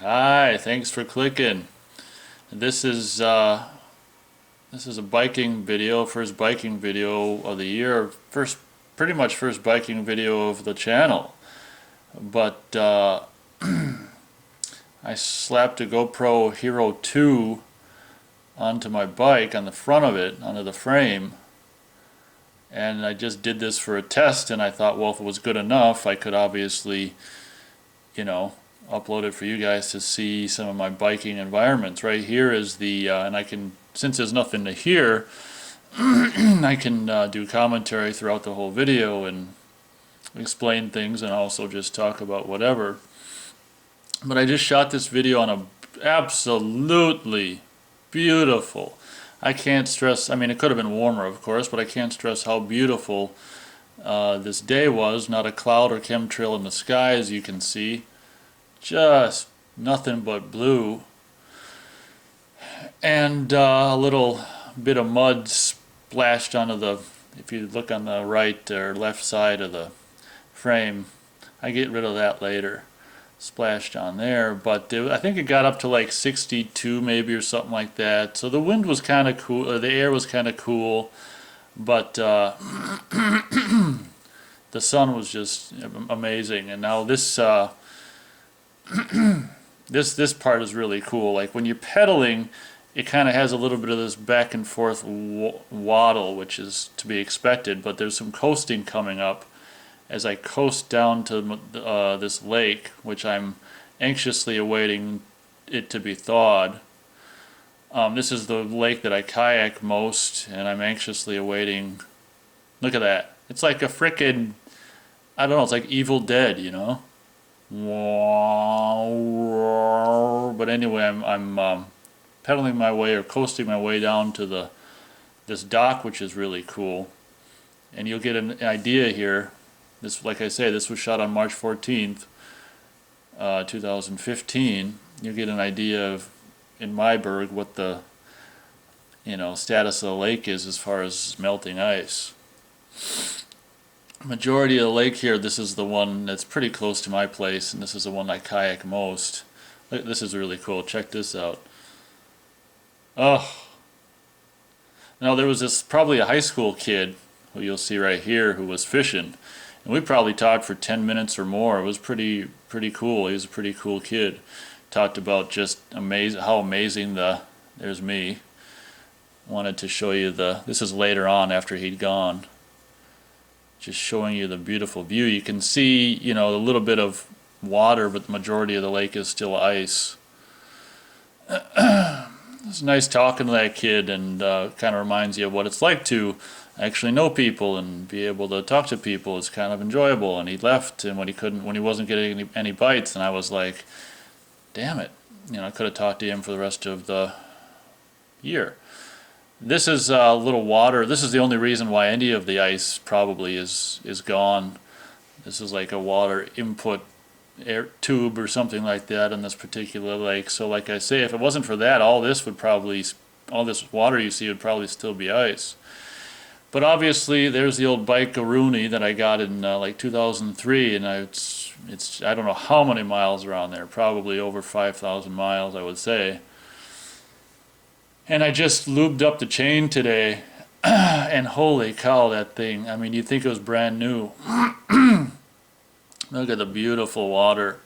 Hi, thanks for clicking. This is uh, this is a biking video, first biking video of the year, pretty much first biking video of the channel. But I slapped a GoPro Hero 2 onto my bike on the front of it, onto the frame, and I just did this for a test. And I thought, well, if it was good enough, I could obviously, you know, upload it for you guys to see some of my biking environments. Right here is and I can, since there's nothing to hear, I can do commentary throughout the whole video and explain things and also just talk about whatever. But I just shot this video on a absolutely beautiful. I can't stress, I mean, it could have been warmer, of course, but I can't stress how beautiful this day was. Not a cloud or chemtrail in the sky, as you can see. Just nothing but blue. And a little bit of mud splashed onto if you look on the right or left side of the frame. I get rid of that later. Splashed on there, but I think it got up to like 62 maybe or something like that. So the wind was kind of cool, the air was kind of cool, but the sun was just amazing. And now this part is really cool. Like when you're pedaling, it kind of has a little bit of this back and forth waddle, which is to be expected, but there's some coasting coming up as I coast down to this lake, which I'm anxiously awaiting it to be thawed. This is the lake that I kayak most, and I'm anxiously awaiting. Look at that. It's like a frickin', I don't know, it's like Evil Dead, you know? But anyway, I'm pedaling my way or coasting my way down to this dock, which is really cool. And you'll get an idea here. This, like I say, this was shot on March 14th, 2015. You'll get an idea of, in Myburg, what the, status of the lake is as far as melting ice. Majority of the lake here, this is the one that's pretty close to my place, and this is the one I kayak most. This is really cool. Check this out. Oh. Now there was probably a high school kid who you'll see right here who was fishing. And we probably talked for 10 minutes or more. It was pretty cool. He was a pretty cool kid. Talked about just how amazing there's me. Wanted to show you this is later on after he'd gone. Just showing you the beautiful view. You can see, a little bit of water, but the majority of the lake is still ice. It's nice talking to that kid, and kind of reminds you of what it's like to actually know people and be able to talk to people. It's kind of enjoyable. And he left, and when he wasn't getting any bites, and I was like, damn it, I could have talked to him for the rest of the year. This is a little water. This is the only reason why any of the ice probably is gone. This is like a water input air tube or something like that in this particular lake. So like I say, if it wasn't for that, all this water you see would probably still be ice. But obviously there's the old bike Rooney that I got in like 2003, and it's I don't know how many miles around there, probably over 5,000 miles I would say. And I just lubed up the chain today, and holy cow, that thing, I mean, you'd think it was brand new. Look at the beautiful water.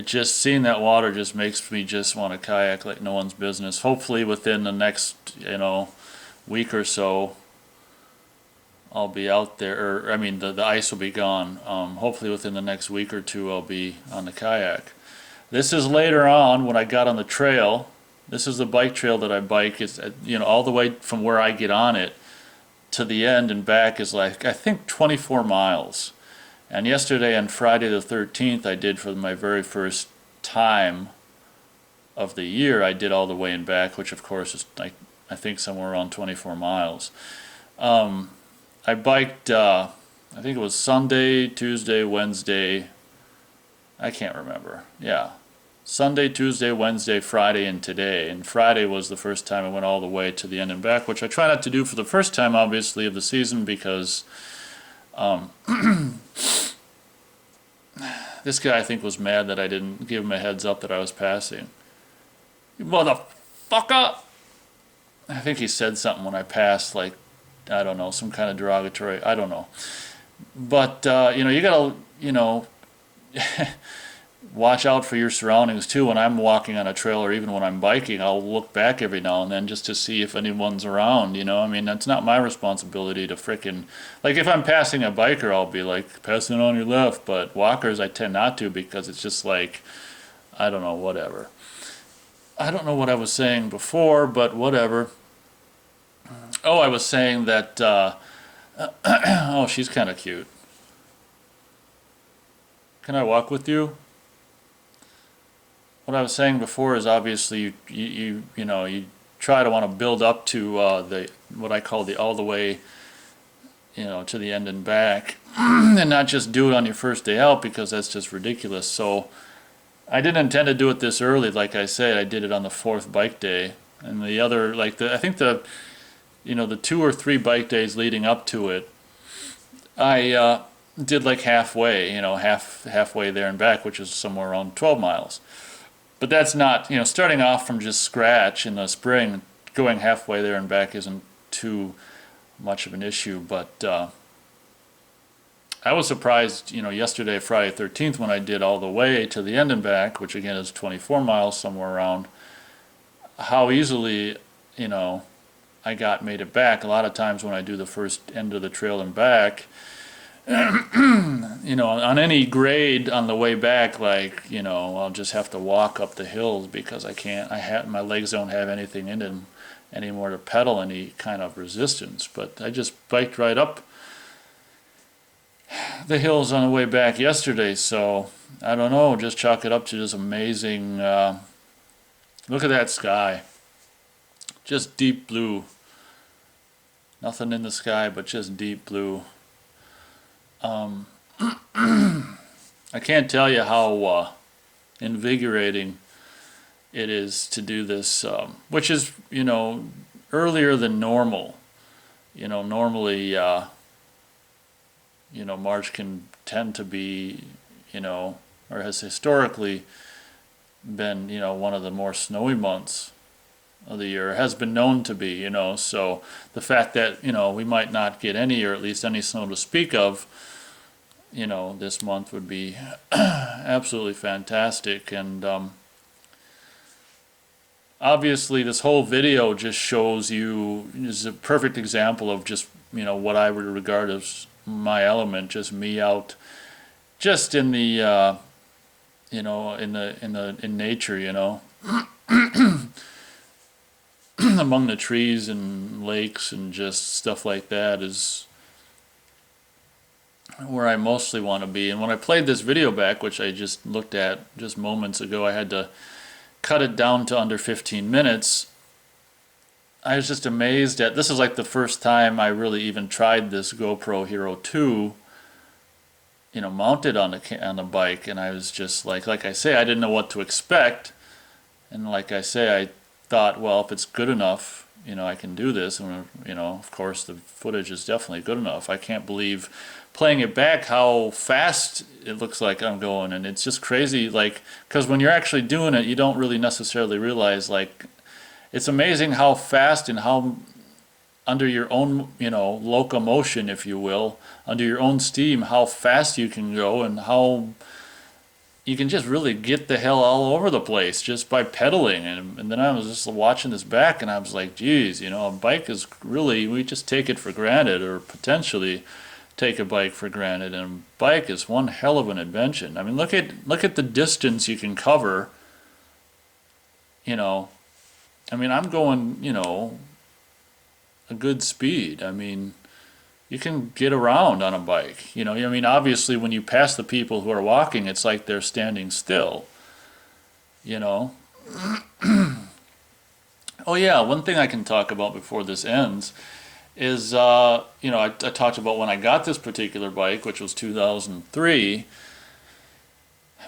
Seeing that water just makes me just want to kayak like no one's business. Hopefully within the next, week or so, I'll be out there, or I mean the ice will be gone. Hopefully within the next week or two I'll be on the kayak. This is later on when I got on the trail. This is the bike trail that I bike. It's all the way from where I get on it to the end and back is like I think 24 miles. And yesterday on Friday the 13th I did for my very first time of the year. I did all the way and back, which of course is I think somewhere around 24 miles. I biked I think it was Sunday, Tuesday, Wednesday. I can't remember. Yeah. Sunday, Tuesday, Wednesday, Friday, and today. And Friday was the first time I went all the way to the end and back, which I try not to do for the first time, obviously, of the season because This guy, I think, was mad that I didn't give him a heads up that I was passing. You motherfucker! I think he said something when I passed, like, I don't know, some kind of derogatory, I don't know. But, you gotta, watch out for your surroundings too. When I'm walking on a trail or even when I'm biking, I'll look back every now and then just to see if anyone's around, I mean, that's not my responsibility to frickin', like if I'm passing a biker, I'll be like, passing on your left, but walkers I tend not to because it's just like, I don't know, whatever. I don't know what I was saying before, but whatever. Oh, I was saying that, oh, she's kind of cute. Can I walk with you? What I was saying before is obviously you try to want to build up to the what I call the all the way, to the end and back, and not just do it on your first day out because that's just ridiculous. So I didn't intend to do it this early. Like I said, I did it on the 4th bike day, and the other I think the 2 or 3 bike days leading up to it, I did like halfway, halfway there and back, which is somewhere around 12 miles. But that's not, starting off from just scratch in the spring, going halfway there and back isn't too much of an issue. But I was surprised, yesterday, Friday 13th, when I did all the way to the end and back, which again is 24 miles somewhere around, how easily, I made it back. A lot of times when I do the first end of the trail and back, on any grade on the way back, like, I'll just have to walk up the hills because my legs don't have anything in them anymore to pedal any kind of resistance. But I just biked right up the hills on the way back yesterday, so I don't know, just chalk it up to just amazing. Look at that sky, just deep blue, nothing in the sky but just deep blue. I can't tell you how invigorating it is to do this, which is, earlier than normal. Normally, March can tend to be, or has historically been, one of the more snowy months of the year. It has been known to be, so the fact that, we might not get any, or at least any snow to speak of, this month would be absolutely fantastic. And obviously this whole video just shows you, is a perfect example of just, what I would regard as my element, just me out, just in the, in nature, among the trees and lakes and just stuff like that is where I mostly want to be. And when I played this video back, which I just looked at just moments ago, I had to cut it down to under 15 minutes. I was just amazed at, this is like the first time I really even tried this GoPro Hero 2, mounted on the bike, and I was just like I say, I didn't know what to expect. And like I say, I thought, well, if it's good enough, I can do this. And, of course, the footage is definitely good enough. I can't believe, playing it back, how fast it looks like I'm going. And it's just crazy, because when you're actually doing it, you don't really necessarily realize, it's amazing how fast and how under your own, locomotion, if you will, under your own steam, how fast you can go and how you can just really get the hell all over the place just by pedaling. And then I was just watching this back and I was like, geez, a bike is really, we just take it for granted, or potentially take a bike for granted. And a bike is one hell of an invention. I mean, look at the distance you can cover. I mean, I'm going, a good speed. I mean, you can get around on a bike. I mean, obviously when you pass the people who are walking, it's like they're standing still. Oh yeah, one thing I can talk about before this ends is, I talked about when I got this particular bike, which was 2003.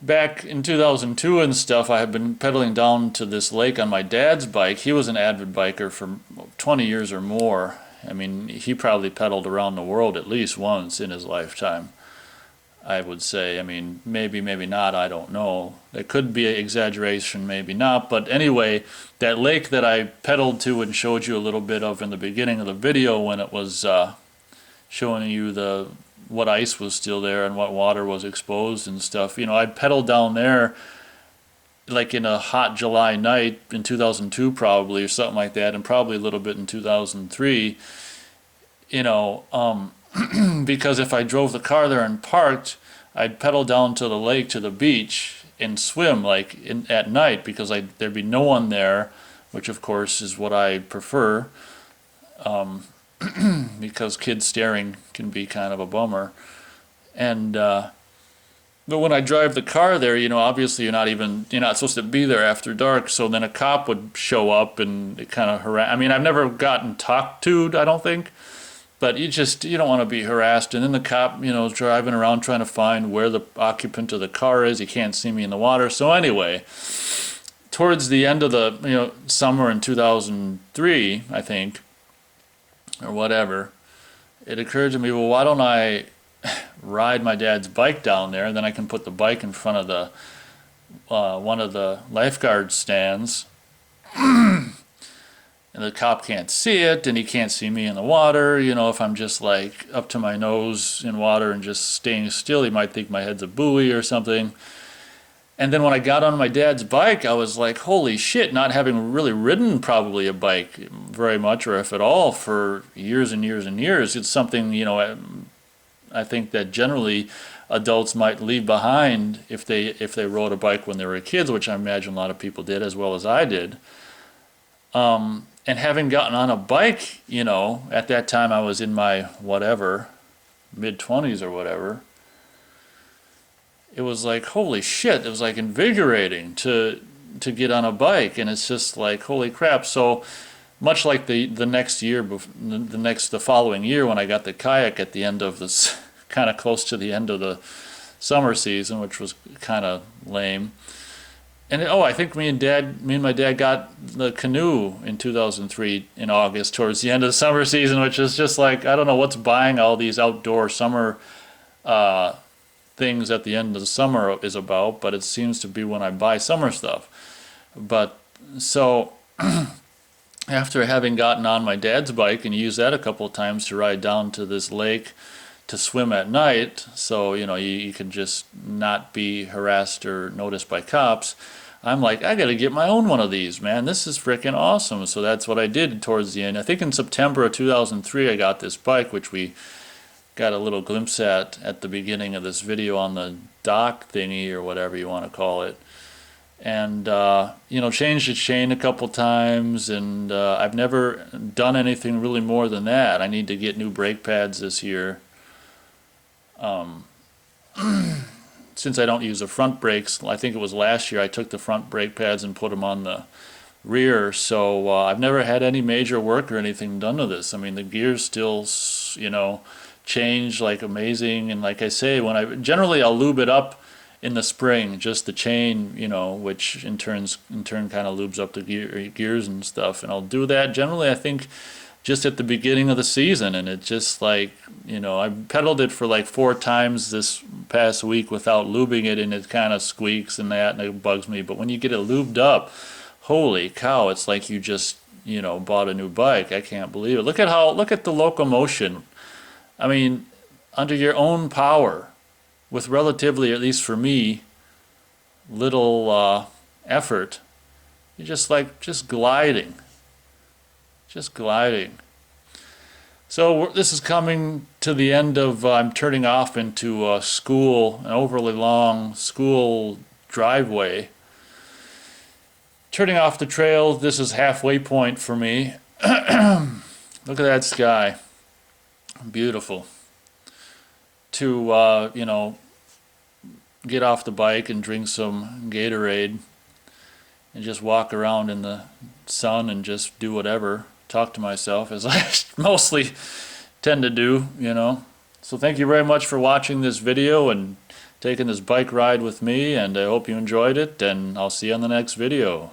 Back in 2002 and stuff, I had been pedaling down to this lake on my dad's bike. He was an avid biker for 20 years or more. I mean, he probably pedaled around the world at least once in his lifetime. I would say. I mean, maybe, maybe not, I don't know. It could be an exaggeration, maybe not. But anyway, that lake that I pedaled to and showed you a little bit of in the beginning of the video when it was showing you what ice was still there and what water was exposed and stuff. You know, I pedaled down there like in a hot July night in 2002 probably, or something like that, and probably a little bit in 2003, you know, because if I drove the car there and parked, I'd pedal down to the lake, to the beach, and swim like at night, because there'd be no one there, which of course is what I prefer, because kids staring can be kind of a bummer. And but when I drive the car there, you know, obviously you're not supposed to be there after dark, so then a cop would show up and it kind of harass. I mean, I've never gotten talked to, I don't think. But you don't want to be harassed. And then the cop, you know, is driving around trying to find where the occupant of the car is. He can't see me in the water. So anyway, towards the end of the, you know, summer in 2003, I think, or whatever, it occurred to me, well, why don't I ride my dad's bike down there, and then I can put the bike in front of the one of the lifeguard stands. And the cop can't see it, and he can't see me in the water. You know, if I'm just like up to my nose in water and just staying still, he might think my head's a buoy or something. And then when I got on my dad's bike, I was like, holy shit, not having really ridden probably a bike very much, or if at all, for years and years and years. It's something, you know, I think that generally adults might leave behind if they rode a bike when they were kids, which I imagine a lot of people did, as well as I did. And having gotten on a bike, you know, at that time I was in my whatever, mid-20s or whatever, it was like, holy shit, it was like invigorating to get on a bike, and it's just like, holy crap. So much like the next year, the following year when I got the kayak at the end of this, kind of close to the end of the summer season, which was kind of lame. And I think me and my dad got the canoe in 2003 in August towards the end of the summer season, which is just like, I don't know what's buying all these outdoor summer things at the end of the summer is about, but it seems to be when I buy summer stuff. But so after having gotten on my dad's bike and used that a couple of times to ride down to this lake to swim at night, so you know you can just not be harassed or noticed by cops, I'm like, I gotta get my own one of these, man. This is freaking awesome. So that's what I did towards the end. I think in September of 2003 I got this bike, which we got a little glimpse at the beginning of this video on the dock thingy, or whatever you want to call it. And you know, changed the chain a couple times, and I've never done anything really more than that. I need to get new brake pads this year. Since I don't use the front brakes, I think it was last year I took the front brake pads and put them on the rear, so I've never had any major work or anything done to this. I mean, the gears still, you know, change like amazing, and like I say, generally I'll lube it up in the spring, just the chain, you know, which in turn kind of lubes up the gears and stuff, and I'll do that generally, I think, just at the beginning of the season. And it just like, you know, I pedaled it for like 4 times this past week without lubing it, and it kind of squeaks and that, and it bugs me. But when you get it lubed up, holy cow, it's like you just, you know, bought a new bike. I can't believe it. Look at the locomotion. I mean, under your own power, with relatively, at least for me, little effort, you're just gliding. Just gliding. So this is coming to the end of, I'm turning off into an overly long school driveway. Turning off the trail, this is halfway point for me. Look at that sky. Beautiful. To, you know, get off the bike and drink some Gatorade and just walk around in the sun and just do whatever. Talk to myself, as I mostly tend to do, you know. So thank you very much for watching this video and taking this bike ride with me, and I hope you enjoyed it, and I'll see you on the next video.